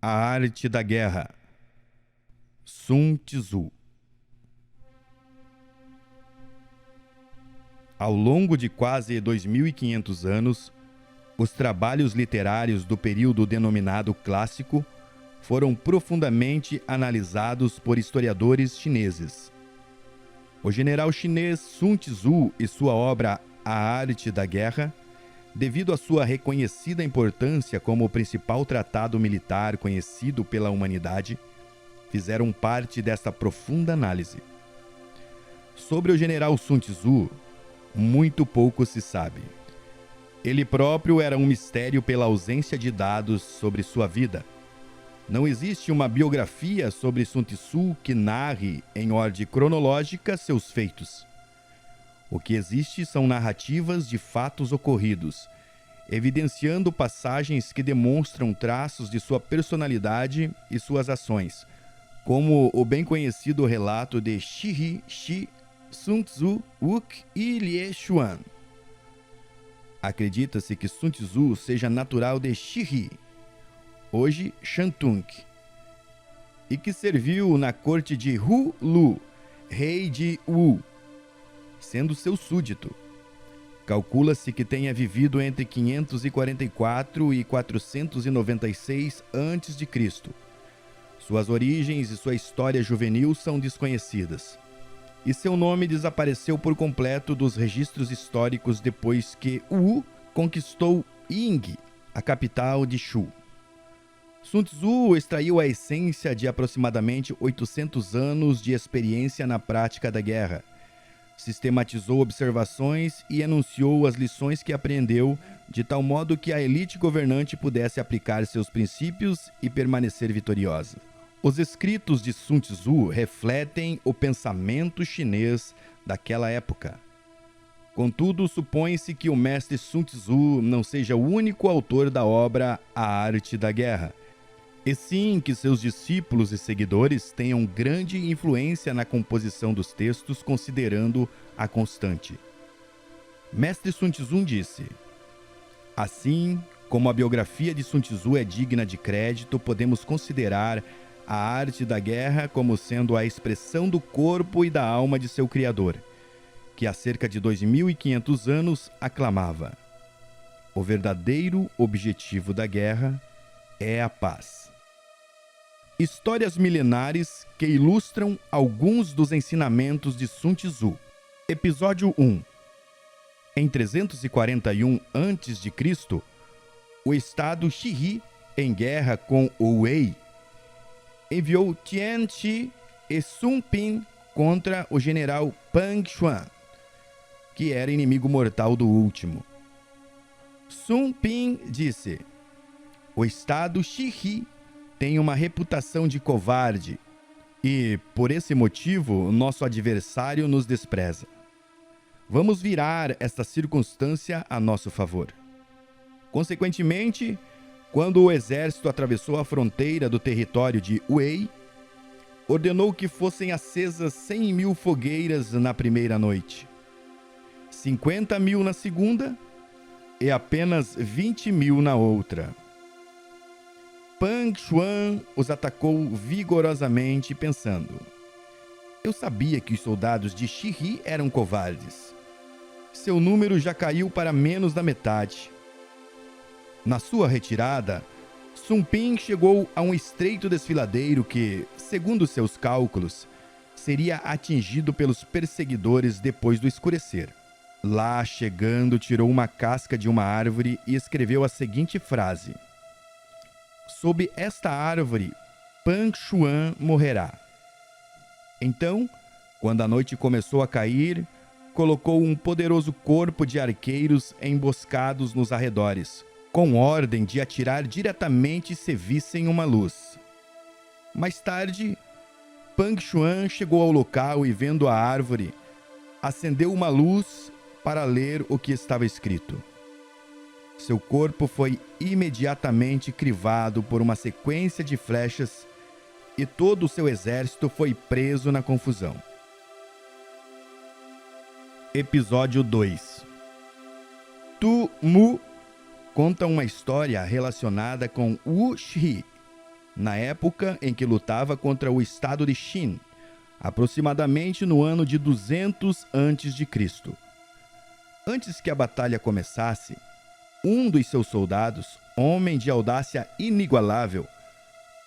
A Arte da Guerra. Sun Tzu. Ao longo de quase 2.500 anos, os trabalhos literários do período denominado clássico foram profundamente analisados por historiadores chineses. O general chinês Sun Tzu e sua obra A Arte da Guerra, devido à sua reconhecida importância como o principal tratado militar conhecido pela humanidade, fizeram parte desta profunda análise. Sobre o general Sun Tzu, muito pouco se sabe. Ele próprio era um mistério pela ausência de dados sobre sua vida. Não existe uma biografia sobre Sun Tzu que narre, em ordem cronológica, seus feitos. O que existe são narrativas de fatos ocorridos, evidenciando passagens que demonstram traços de sua personalidade e suas ações, como o bem conhecido relato de Shi Shi, Sun Tzu, Uk e Lie Xuan. Acredita-se que Sun Tzu seja natural de Shihi, hoje Shantung, e que serviu na corte de Hu Lu, rei de Wu, sendo seu súdito. Calcula-se que tenha vivido entre 544 e 496 a.C. Suas origens e sua história juvenil são desconhecidas, e seu nome desapareceu por completo dos registros históricos depois que Wu conquistou Ying, a capital de Shu. Sun Tzu extraiu a essência de aproximadamente 800 anos de experiência na prática da guerra, sistematizou observações e enunciou as lições que aprendeu, de tal modo que a elite governante pudesse aplicar seus princípios e permanecer vitoriosa. Os escritos de Sun Tzu refletem o pensamento chinês daquela época. Contudo, supõe-se que o mestre Sun Tzu não seja o único autor da obra A Arte da Guerra, e sim que seus discípulos e seguidores tenham grande influência na composição dos textos, considerando a constante. Mestre Sun Tzu disse: assim como a biografia de Sun Tzu é digna de crédito, podemos considerar a arte da guerra como sendo a expressão do corpo e da alma de seu criador, que há cerca de 2.500 anos aclamava: o verdadeiro objetivo da guerra é a paz. Histórias milenares que ilustram alguns dos ensinamentos de Sun Tzu. Episódio 1. Em 341 a.C., o estado Shihi, em guerra com o Wei, enviou Tian Shi e Sun Pin contra o general Pang Xuan, que era inimigo mortal do último. Sun Pin disse: o estado Shihi tem uma reputação de covarde e, por esse motivo, nosso adversário nos despreza. Vamos virar esta circunstância a nosso favor. Consequentemente, quando o exército atravessou a fronteira do território de Wei, ordenou que fossem acesas 100.000 fogueiras na primeira noite, 50.000 na segunda e apenas 20.000 na outra. Pang Xuan os atacou vigorosamente, pensando: eu sabia que os soldados de Shihi eram covardes. Seu número já caiu para menos da metade. Na sua retirada, Sun Pin chegou a um estreito desfiladeiro que, segundo seus cálculos, seria atingido pelos perseguidores depois do escurecer. Lá, chegando, tirou uma casca de uma árvore e escreveu a seguinte frase: sob esta árvore, Pang Xuan morrerá. Então, quando a noite começou a cair, colocou um poderoso corpo de arqueiros emboscados nos arredores, com ordem de atirar diretamente se vissem uma luz. Mais tarde, Pang Xuan chegou ao local e, vendo a árvore, acendeu uma luz para ler o que estava escrito. Seu corpo foi imediatamente crivado por uma sequência de flechas e todo o seu exército foi preso na confusão. Episódio 2. Tu Mu conta uma história relacionada com Wu Shi, na época em que lutava contra o estado de Shin, aproximadamente no ano de 200 a.C. Antes que a batalha começasse, um dos seus soldados, homem de audácia inigualável,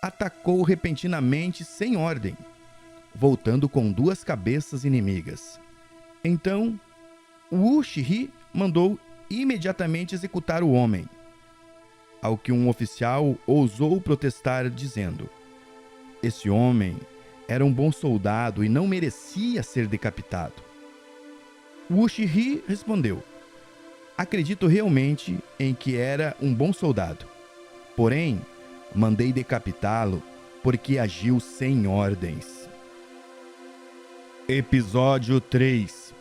atacou repentinamente sem ordem, voltando com 2 cabeças inimigas. Então, Wu Shihi mandou imediatamente executar o homem, ao que um oficial ousou protestar dizendo: esse homem era um bom soldado e não merecia ser decapitado. Wu Shihi respondeu: acredito realmente em que era um bom soldado, porém, mandei decapitá-lo porque agiu sem ordens. Episódio 3.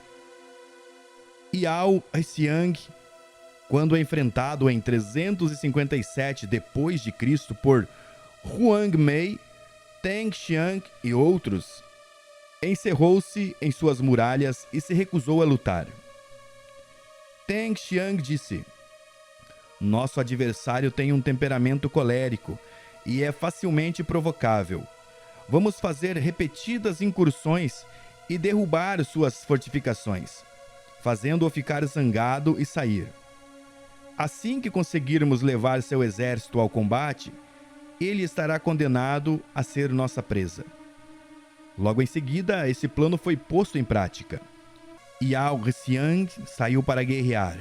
Yao Xiang, quando enfrentado em 357 d.C. por Huang Mei, Teng Xiang e outros, encerrou-se em suas muralhas e se recusou a lutar. Teng Xiang disse: nosso adversário tem um temperamento colérico e é facilmente provocável. Vamos fazer repetidas incursões e derrubar suas fortificações, fazendo-o ficar zangado e sair. Assim que conseguirmos levar seu exército ao combate, ele estará condenado a ser nossa presa. Logo em seguida, esse plano foi posto em prática. Yao Xiang saiu para guerrear.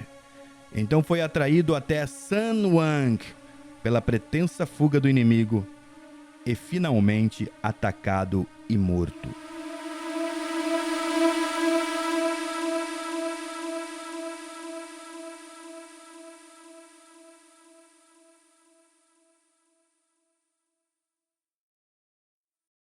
Então foi atraído até San Wang pela pretensa fuga do inimigo e finalmente atacado e morto.